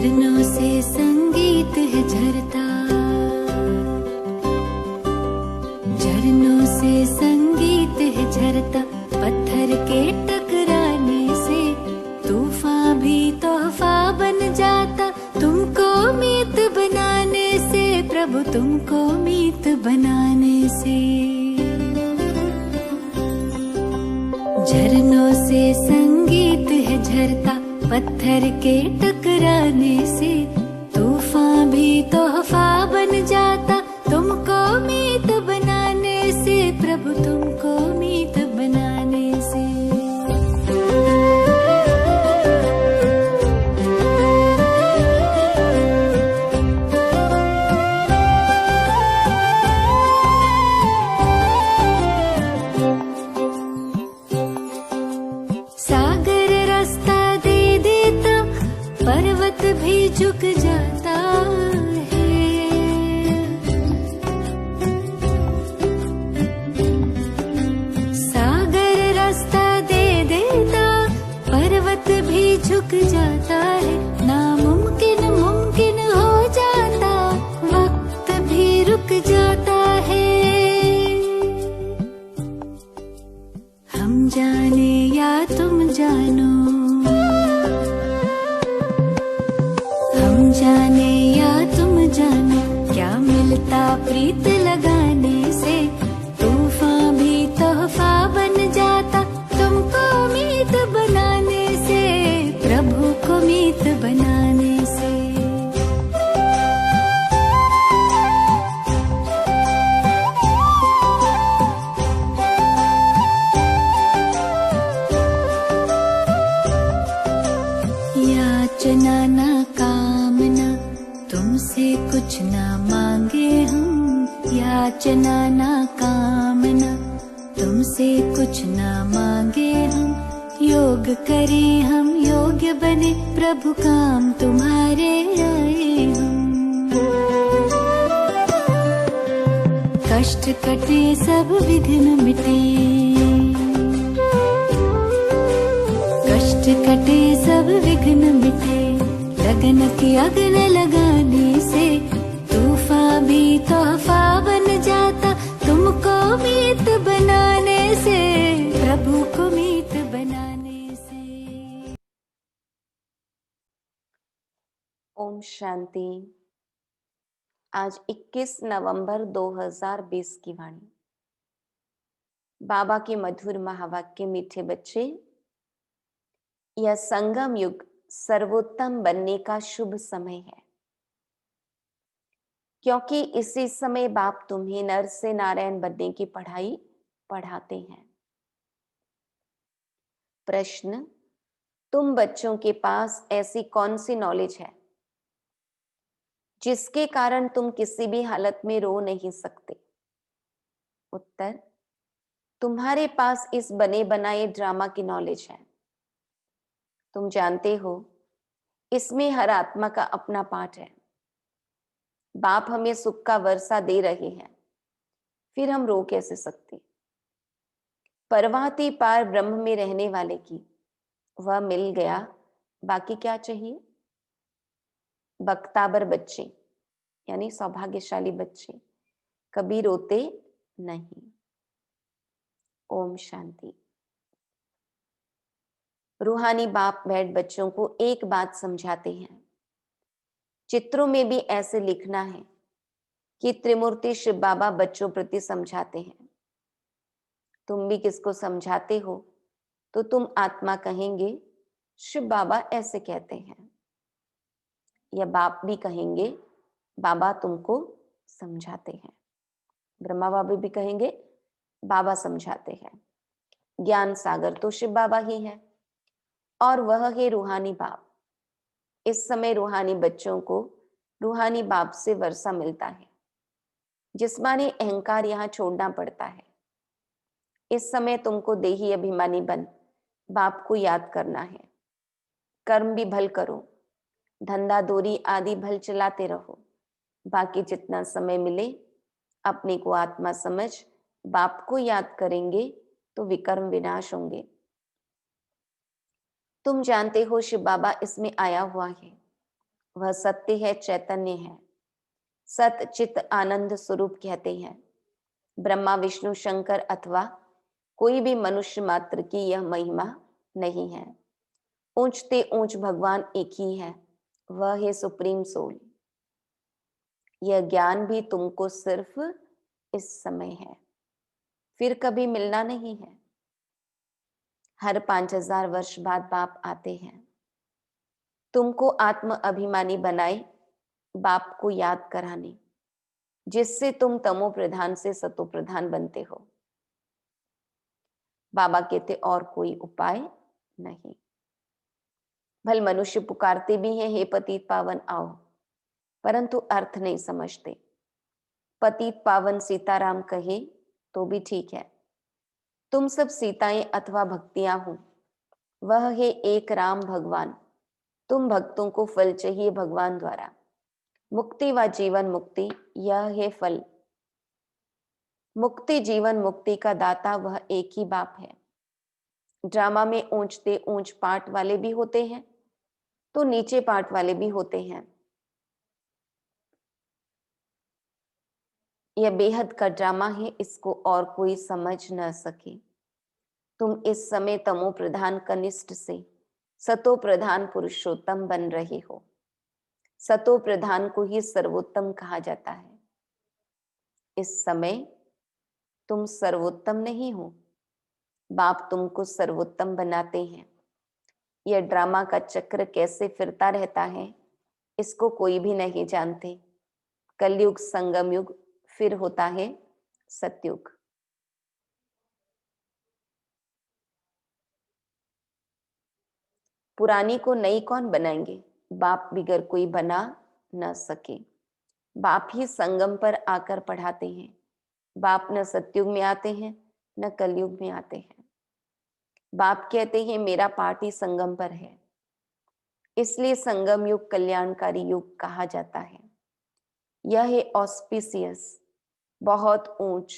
झरनों से संगीत है झरता, झरनों से संगीत है झरता। पत्थर के टकराने से तूफान भी तोहफा बन जाता। तुमको मीत बनाने से प्रभु, तुमको मीत बनाने से। झरनों से संगीत है झरता, पत्थर के टकराने से तूफान भी तोहफा बन जाता। तुमको मीत बनाने से प्रभु, तुमको मीत बनाने से। सागर रास्ता दे देता, पर्वत भी झुक जाता है। सागर रास्ता दे देता, पर्वत भी झुक जाता है। नामुमकिन मुमकिन हो जाता, वक्त भी रुक जाता है। हम जाने या तुम जानो, हम जाने या तुम जानो, क्या मिलता प्रीत लगाने से। तूफान भी तोहफा बन जाता, तुमको मीत बनाने से प्रभु को मीत बनाने से। याचना ना कामना, तुमसे कुछ ना मांगे हम। याचना ना कामना, तुमसे कुछ ना मांगे हम। योग करें हम, योग्य बने प्रभु, काम तुम्हारे आए हम। कष्ट कटे सब विघ्न मिटे, कष्ट कटे सब विघ्न मिटे। लगन की अग्न लगाने से तूफान भी तोहफा बन जाता। तुमको मीत बनाने से प्रभु को मीत बनाने से। ओम शांति। आज 21 नवंबर 2020 की वाणी। बाबा के मधुर महावाक्य। मीठे बच्चे, यह संगम युग सर्वोत्तम बनने का शुभ समय है, क्योंकि इसी समय बाप तुम्हें नर से नारायण बनने की पढ़ाई पढ़ाते हैं। प्रश्न, तुम बच्चों के पास ऐसी कौन सी नॉलेज है जिसके कारण तुम किसी भी हालत में रो नहीं सकते? उत्तर, तुम्हारे पास इस बने बनाए ड्रामा की नॉलेज है। तुम जानते हो, इसमें हर आत्मा का अपना पाठ है। बाप हमें सुख का वर्षा दे रहे हैं, फिर हम रो कैसे सकते? परवाती पार ब्रह्म में रहने वाले की वह मिल गया, बाकी क्या चाहिए? बख्ताबर बच्चे यानी सौभाग्यशाली बच्चे कभी रोते नहीं। ओम शांति। रूहानी बाप बैठ बच्चों को एक बात समझाते हैं। चित्रों में भी ऐसे लिखना है कि त्रिमूर्ति शिव बाबा बच्चों प्रति समझाते हैं। तुम भी किसको समझाते हो तो तुम आत्मा कहेंगे शिव बाबा ऐसे कहते हैं, या बाप भी कहेंगे बाबा तुमको समझाते हैं। ब्रह्मा बाबा भी कहेंगे बाबा समझाते हैं। ज्ञान सागर तो शिव बाबा ही है, और वह है रूहानी बाप। इस समय रूहानी बच्चों को रूहानी बाप से वर्षा मिलता है। जिस्मानी अहंकार यहाँ छोड़ना पड़ता है। इस समय तुमको देही अभिमानी बन बाप को याद करना है। कर्म भी भल करो, धंधा दूरी आदि भल चलाते रहो। बाकी जितना समय मिले अपने को आत्मा समझ बाप को याद करेंगे तो विकर्म विनाश होंगे। तुम जानते हो शिव बाबा इसमें आया हुआ है। वह सत्य है, चैतन्य है, सत चित आनंद स्वरूप कहते हैं। ब्रह्मा विष्णु शंकर अथवा कोई भी मनुष्य मात्र की यह महिमा नहीं है। ऊंचते ऊंच भगवान एक ही है, वह है सुप्रीम सोल। यह ज्ञान भी तुमको सिर्फ इस समय है, फिर कभी मिलना नहीं है। हर 5000 वर्ष बाद बाप आते हैं, तुमको आत्म अभिमानी बनाए, बाप को याद कराने, जिससे तुम तमो प्रधान से सतो प्रधान बनते हो। बाबा कहते और कोई उपाय नहीं। भल मनुष्य पुकारते भी हैं, हे पतित पावन आओ, परंतु अर्थ नहीं समझते। पतित पावन सीताराम कहे तो भी ठीक है। तुम सब सीताएं अथवा भक्तियां हो, वह है एक राम भगवान। तुम भक्तों को फल चाहिए भगवान द्वारा। मुक्ति व जीवन मुक्ति, यह है फल। मुक्ति जीवन मुक्ति का दाता वह एक ही बाप है। ड्रामा में ऊंचते ऊंच पाठ वाले भी होते हैं तो नीचे पाठ वाले भी होते हैं। यह बेहद का ड्रामा है, इसको और कोई समझ न सके। तुम इस समय तमो प्रधान कनिष्ठ से सतो प्रधान पुरुषोत्तम बन रहे हो। सतो प्रधान को ही सर्वोत्तम कहा जाता है। इस समय तुम सर्वोत्तम नहीं हो, बाप तुमको सर्वोत्तम बनाते हैं। यह ड्रामा का चक्र कैसे फिरता रहता है, इसको कोई भी नहीं जानते। कलयुग संगम युग, फिर होता है सतयुग। पुरानी को नई कौन बनाएंगे? बाप बिगर कोई बना न सके। बाप ही संगम पर आकर पढ़ाते हैं। बाप न सतयुग में आते हैं न कलयुग में आते हैं। बाप कहते हैं मेरा पाठ ही संगम पर है, इसलिए संगम युग कल्याणकारी युग कहा जाता है। यह है ऑस्पिसियस, बहुत ऊंच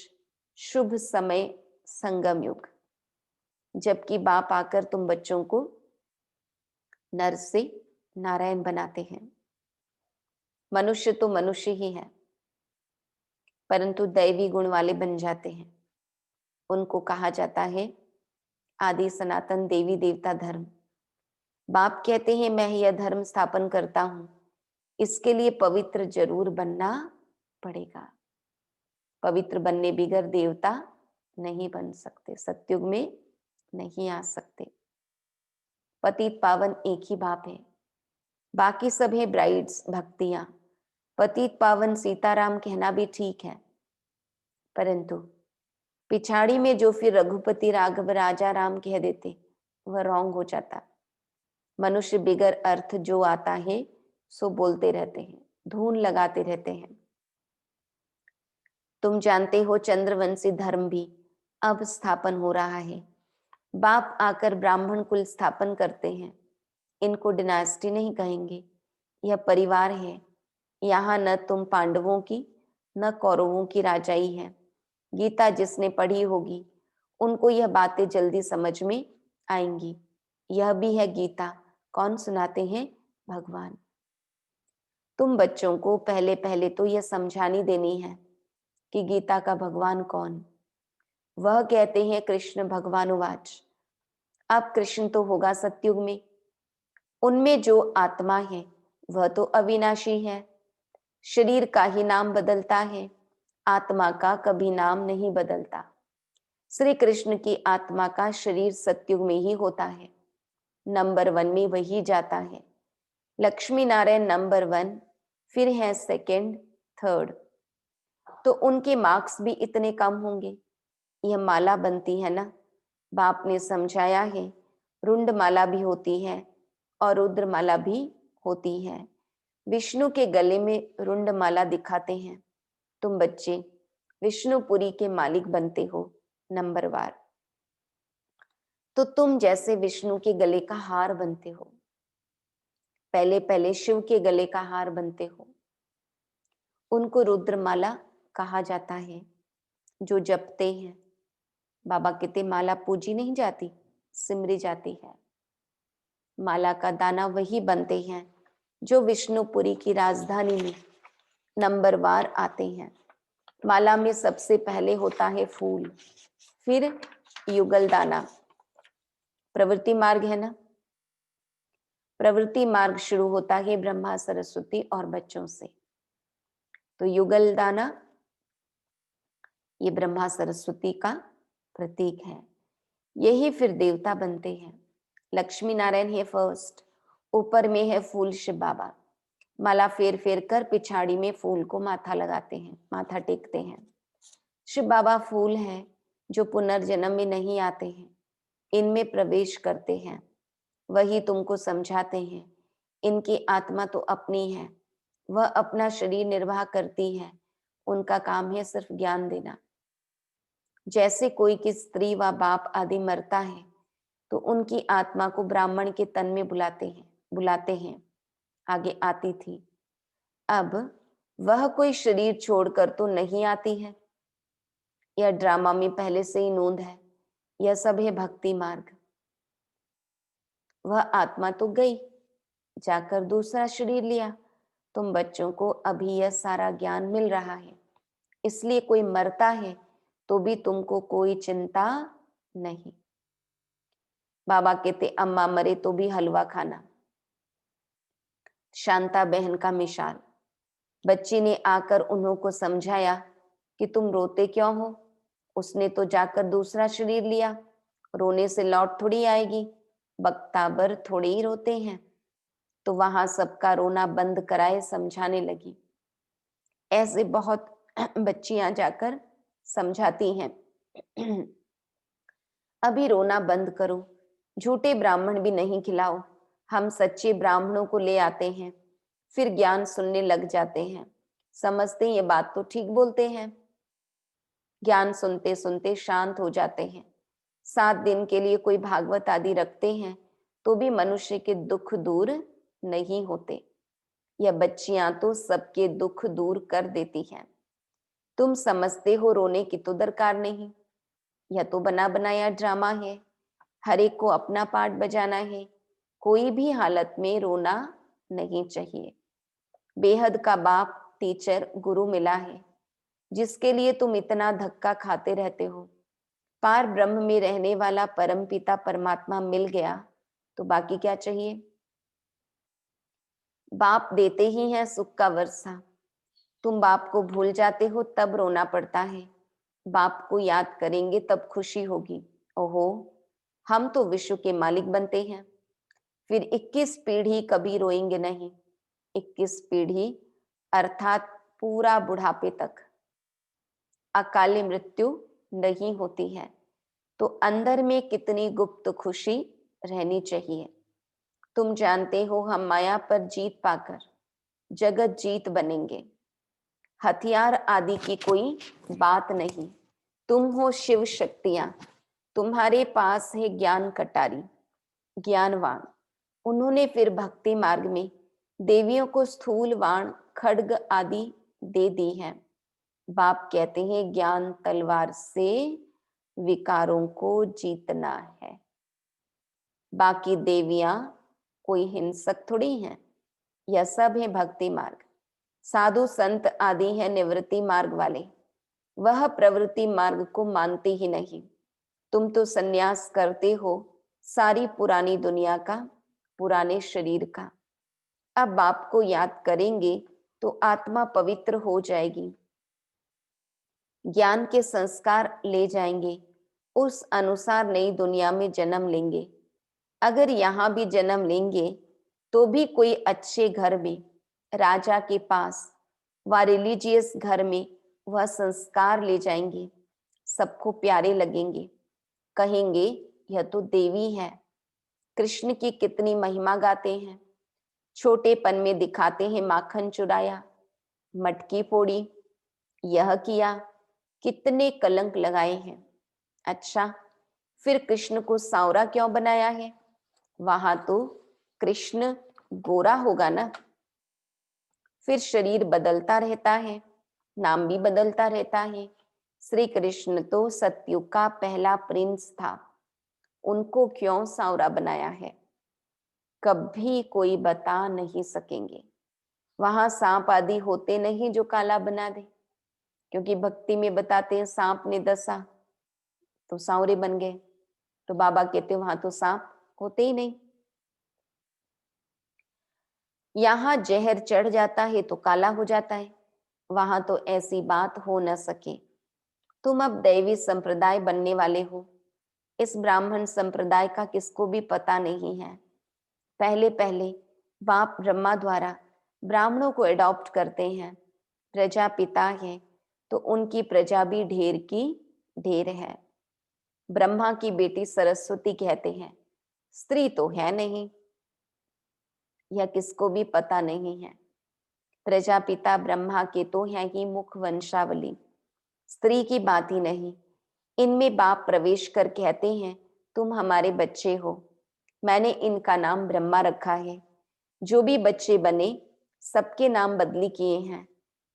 शुभ समय संगम युग, जबकि बाप आकर तुम बच्चों को नर से नारायण बनाते हैं। मनुष्य तो मनुष्य ही है, परंतु दैवी गुण वाले बन जाते हैं। उनको कहा जाता है आदि सनातन देवी देवता धर्म। बाप कहते हैं मैं यह धर्म स्थापन करता हूं, इसके लिए पवित्र जरूर बनना पड़ेगा। पवित्र बनने बिगर देवता नहीं बन सकते, सतयुग में नहीं आ सकते। पतित पावन एक ही बाप है, बाकी सब है ब्राइड्स, भक्तियां। पतित पावन सीताराम कहना भी ठीक है, परंतु पिछाड़ी में जो फिर रघुपति राघव राजा राम कह देते, वह रॉन्ग हो जाता। मनुष्य बिगर अर्थ जो आता है सो बोलते रहते हैं, धून लगाते रहते हैं। तुम जानते हो चंद्रवंशी धर्म भी अब स्थापन हो रहा है। बाप आकर ब्राह्मण कुल स्थापन करते हैं। इनको डिनास्टी नहीं कहेंगे, यह परिवार है। यहाँ न तुम पांडवों की न कौरवों की राजाई है। गीता जिसने पढ़ी होगी उनको यह बातें जल्दी समझ में आएंगी। यह भी है गीता, कौन सुनाते हैं? भगवान। तुम बच्चों को पहले पहले तो यह समझानी देनी है कि गीता का भगवान कौन। वह कहते हैं कृष्ण भगवान उवाच। अब कृष्ण तो होगा सतयुग में, उनमें जो आत्मा है वह तो अविनाशी है। शरीर का ही नाम बदलता है, आत्मा का कभी नाम नहीं बदलता। श्री कृष्ण की आत्मा का शरीर सतयुग में ही होता है, नंबर 1 में वही जाता है। लक्ष्मी नारायण नंबर 1, फिर है सेकंड, थर्ड, तो उनके मार्क्स भी इतने कम होंगे। यह माला बनती है ना, बाप ने समझाया है, रुंड माला भी होती है और रुद्र माला भी होती है। विष्णु के गले में रुंड माला दिखाते हैं। तुम बच्चे विष्णुपुरी के मालिक बनते हो नंबर वार, तो तुम जैसे विष्णु के गले का हार बनते हो। पहले पहले शिव के गले का हार बनते हो, उनको रुद्रमाला कहा जाता है। जो जपते हैं, बाबा कहते माला पूजी नहीं जाती, सिमरी जाती है। माला का दाना वही बनते हैं जो विष्णुपुरी की राजधानी में नंबरवार आते हैं। माला में सबसे पहले होता है फूल, फिर युगल दाना। प्रवृत्ति मार्ग है ना। प्रवृत्ति मार्ग शुरू होता है ब्रह्मा सरस्वती और बच्चों से। तो युगल दाना ये ब्रह्मा सरस्वती का प्रतीक है। यही फिर देवता बनते हैं। लक्ष्मी नारायण है फर्स्ट, ऊपर में है फूल शिव बाबा। माला फेर फेर कर पिछाड़ी में फूल को माथा लगाते हैं, माथा टेकते हैं। शिव बाबा फूल हैं जो पुनर्जन्म में नहीं आते हैं, इनमें प्रवेश करते हैं। वही तुमको समझाते हैं इनकी आत्मा तो अपनी है, वह अपना शरीर निर्वाह करती है, उनका काम है सिर्फ ज्ञान देना। जैसे कोई की स्त्री व बाप आदि मरता है तो उनकी आत्मा को ब्राह्मण के तन में बुलाते हैं। आगे आती थी, अब वह कोई शरीर छोड़कर तो नहीं आती है। यह ड्रामा में पहले से ही नोंद है। यह सब है भक्ति मार्ग। वह आत्मा तो गई, जाकर दूसरा शरीर लिया। तुम बच्चों को अभी यह सारा ज्ञान मिल रहा है, इसलिए कोई मरता है तो भी तुमको कोई चिंता नहीं। बाबा कहते अम्मा मरे तो भी हलवा खाना। शांता बहन का मिसाल, बच्ची ने आकर उन्हों को समझाया कि तुम रोते क्यों हो, उसने तो जाकर दूसरा शरीर लिया, रोने से लौट थोड़ी आएगी, बख्ताबर थोड़ी ही रोते हैं। तो वहां सबका रोना बंद कराए समझाने लगी। ऐसे बहुत बच्चियां जाकर समझाती हैं अभी रोना बंद करो, झूठे ब्राह्मण भी नहीं खिलाओ, हम सच्चे ब्राह्मणों को ले आते हैं, फिर ज्ञान सुनने लग जाते हैं। समझते ये बात तो ठीक बोलते हैं। ज्ञान सुनते सुनते शांत हो जाते हैं। 7 दिन के लिए कोई भागवत आदि रखते हैं तो भी मनुष्य के दुख दूर नहीं होते। यह बच्चियां तो सबके दुख दूर कर देती हैं। तुम समझते हो रोने की तो दरकार नहीं, यह तो बना बनाया ड्रामा है। हर एक को अपना पार्ट बजाना है, कोई भी हालत में रोना नहीं चाहिए। बेहद का बाप टीचर गुरु मिला है, जिसके लिए तुम इतना धक्का खाते रहते हो। पार ब्रह्म में रहने वाला परम पिता परमात्मा मिल गया तो बाकी क्या चाहिए। बाप देते ही हैं सुख का वर्षा। तुम बाप को भूल जाते हो तब रोना पड़ता है, बाप को याद करेंगे तब खुशी होगी। ओहो, हम तो विश्व के मालिक बनते हैं। फिर 21 पीढ़ी कभी रोएंगे नहीं। 21 पीढ़ी अर्थात पूरा बुढ़ापे तक अकाली मृत्यु नहीं होती है। तो अंदर में कितनी गुप्त खुशी रहनी चाहिए। तुम जानते हो हम माया पर जीत पाकर जगत जीत बनेंगे। हथियार आदि की कोई बात नहीं। तुम हो शिव शक्तियां, तुम्हारे पास है ज्ञान कटारी, ज्ञानवान। उन्होंने फिर भक्ति मार्ग में देवियों को स्थूल वाण खड्ग आदि दे दी है। बाप कहते हैं ज्ञान तलवार से विकारों को जीतना है। बाकी देवियां कोई हिंसक थोड़ी हैं, यह सब है भक्ति मार्ग। साधु संत आदि है निवृत्ति मार्ग वाले, वह प्रवृत्ति मार्ग को मानते ही नहीं। तुम तो संन्यास करते हो सारी पुरानी दुनिया का, पुराने शरीर का। अब बाप को याद करेंगे तो आत्मा पवित्र हो जाएगी। ज्ञान के संस्कार ले जाएंगे, उस अनुसार नई दुनिया में जन्म लेंगे। अगर यहाँ भी जन्म लेंगे तो भी कोई अच्छे घर में, राजा के पास व रिलीजियस घर में वह संस्कार ले जाएंगे। सबको प्यारे लगेंगे, कहेंगे यह तो देवी है। कृष्ण की कितनी महिमा गाते हैं। छोटेपन में दिखाते हैं माखन चुराया, मटकी फोड़ी, यह किया, कितने कलंक लगाए हैं। अच्छा, फिर कृष्ण को सांवरा क्यों बनाया है। वहां तो कृष्ण गोरा होगा ना। फिर शरीर बदलता रहता है, नाम भी बदलता रहता है। श्री कृष्ण तो सतयुग का पहला प्रिंस था, उनको क्यों सांवरा बनाया है। कभी कोई बता नहीं सकेंगे। वहां सांप आदि होते नहीं जो काला बना दे, क्योंकि भक्ति में बताते हैं सांप ने दसा तो सांवरे बन गए। तो बाबा कहते हैं वहां तो सांप होते ही नहीं। यहाँ जहर चढ़ जाता है तो काला हो जाता है, वहां तो ऐसी बात हो न सके। तुम अब दैवी संप्रदाय बनने वाले हो। इस ब्राह्मण संप्रदाय का किसको भी पता नहीं है। पहले पहले बाप ब्रह्मा द्वारा ब्राह्मणों को अडॉप्ट करते हैं। प्रजापिता है तो उनकी प्रजा भी ढेर की ढेर है। ब्रह्मा की बेटी सरस्वती कहते हैं, स्त्री तो है नहीं, यह किसको भी पता नहीं है। प्रजापिता ब्रह्मा के तो है ही मुख वंशावली, स्त्री की बात ही नहीं। इनमें बाप प्रवेश कर कहते हैं, तुम हमारे बच्चे हो। मैंने इनका नाम ब्रह्मा रखा है। जो भी बच्चे बने सबके नाम बदली किए हैं।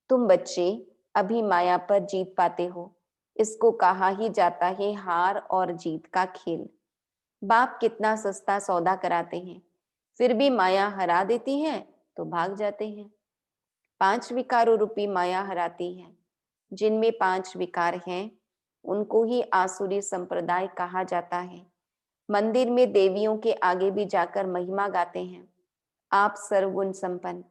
तुम बच्चे अभी माया पर जीत पाते हो। इसको कहा ही जाता है हार और जीत का खेल। बाप कितना सस्ता सौदा कराते हैं, फिर भी माया हरा देती है तो भाग जाते हैं। 5 विकारों रूपी माया हराती है। जिनमें 5 विकार हैं उनको ही आसुरी संप्रदाय कहा जाता है। मंदिर में देवियों के आगे भी जाकर महिमा गाते हैं, आप सर्वगुण संपन्न।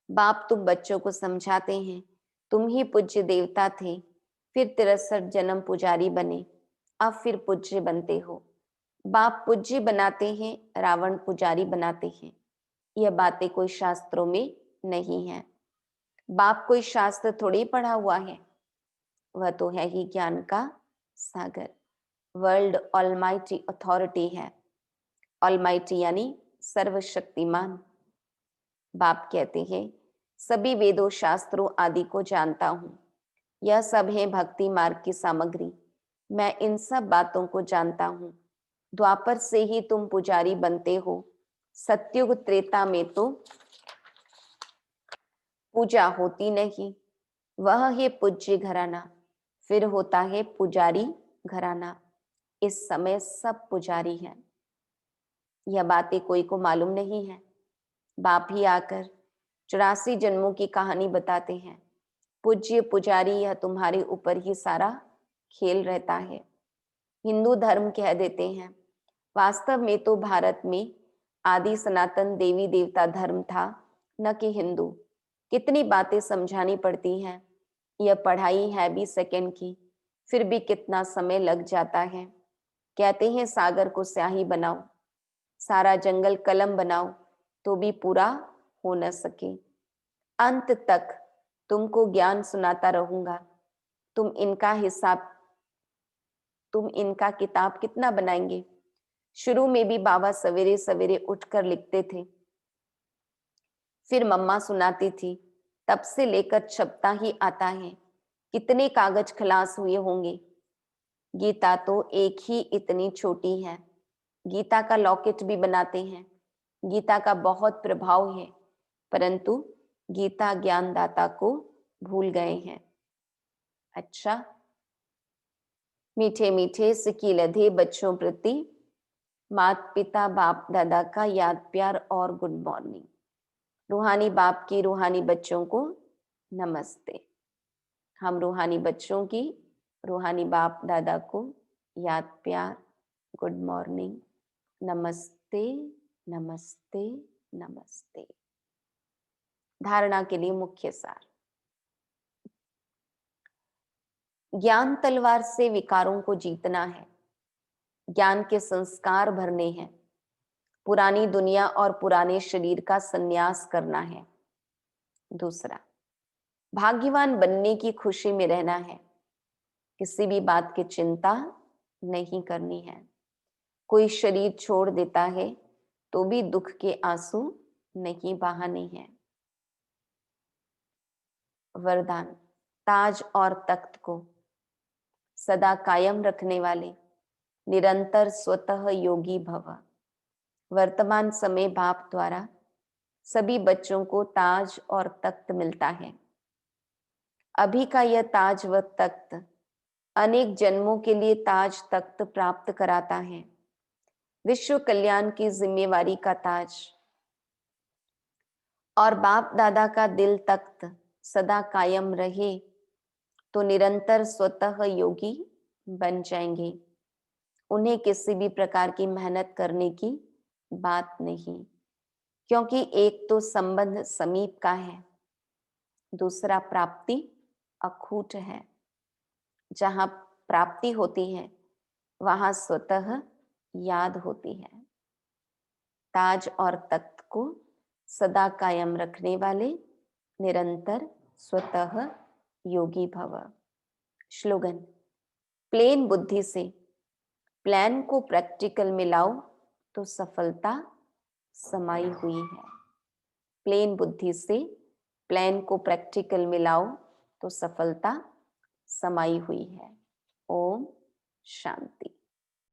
बाप तुम बच्चों को समझाते हैं, तुम ही पूज्य देवता थे, फिर 63 जन्म पुजारी बने, अब फिर पूज्य बनते हो। बाप पूज्य बनाते हैं, रावण पुजारी बनाते हैं। यह बातें कोई शास्त्रों में नहीं है। बाप कोई शास्त्र थोड़ी पढ़ा हुआ है, वह तो है ही ज्ञान का सागर। वर्ल्ड ऑलमाइटी अथॉरिटी है। ऑलमाइटी यानी सर्वशक्तिमान। बाप कहते हैं, सभी वेदों शास्त्रों आदि को जानता हूं। यह सब है भक्ति मार्ग की सामग्री। मैं इन सब बातों को जानता हूं। द्वापर से ही तुम पुजारी बनते हो। सत्युग त्रेता में तो पूजा होती नहीं, वह है पूज्य घराना, फिर होता है पुजारी घराना। इस समय सब पुजारी हैं। यह बातें कोई को मालूम नहीं है। बाप ही आकर 84 जन्मों की कहानी बताते हैं। पूज्य पुजारी, यह तुम्हारे ऊपर ही सारा खेल रहता है। हिंदू धर्म कह देते हैं, वास्तव में तो भारत में आदि सनातन देवी देवता धर्म था, न कि हिंदू। कितनी बातें समझानी पड़ती हैं। यह पढ़ाई है भी सेकंड की, फिर भी कितना समय लग जाता है। कहते हैं सागर को स्याही बनाओ, सारा जंगल कलम बनाओ, तो भी पूरा हो न सके। अंत तक तुमको ज्ञान सुनाता रहूंगा। तुम इनका किताब कितना बनाएंगे। शुरू में भी बाबा सवेरे सवेरे उठकर लिखते थे, फिर मम्मा सुनाती थी, तब से लेकर छपता ही आता है। कितने कागज खलास हुए होंगे। गीता तो एक ही इतनी छोटी है। गीता का लॉकेट भी बनाते हैं। गीता का बहुत प्रभाव है, परंतु गीता ज्ञानदाता को भूल गए हैं। अच्छा, मीठे मीठे सिक्की लधे बच्चों प्रति माता पिता बाप दादा का याद प्यार और गुड मॉर्निंग। रूहानी बाप की रूहानी बच्चों को नमस्ते। हम रूहानी बच्चों की रूहानी बाप दादा को याद प्यार, गुड मॉर्निंग, नमस्ते नमस्ते नमस्ते। धारणा के लिए मुख्य सार। ज्ञान तलवार से विकारों को जीतना है। ज्ञान के संस्कार भरने हैं। पुरानी दुनिया और पुराने शरीर का संन्यास करना है। दूसरा, भाग्यवान बनने की खुशी में रहना है। किसी भी बात की चिंता नहीं करनी है। कोई शरीर छोड़ देता है तो भी दुख के आंसू नहीं बहाने हैं। वरदान, ताज और तख्त को सदा कायम रखने वाले निरंतर स्वतः योगी भव। वर्तमान समय बाप द्वारा सभी बच्चों को ताज और तख्त मिलता है। अभी का यह ताज व तख्त अनेक जन्मों के लिए ताज तख्त प्राप्त कराता है। विश्व कल्याण की जिम्मेवारी का ताज और बाप दादा का दिल तख्त सदा कायम रहे तो निरंतर स्वतः योगी बन जाएंगे। उन्हें किसी भी प्रकार की मेहनत करने की बात नहीं, क्योंकि एक तो संबंध समीप का है, दूसरा प्राप्ति अखूट है। जहां प्राप्ति होती है वहां स्वतः याद होती है। ताज और तख्त को सदा कायम रखने वाले निरंतर स्वतः योगी भव। श्लोगन: प्लेन बुद्धि से प्लान को प्रैक्टिकल में लाओ तो सफलता समाई हुई है। प्लेन बुद्धि से प्लान को प्रैक्टिकल में लाओ तो सफलता समाई हुई है। ओम शांति।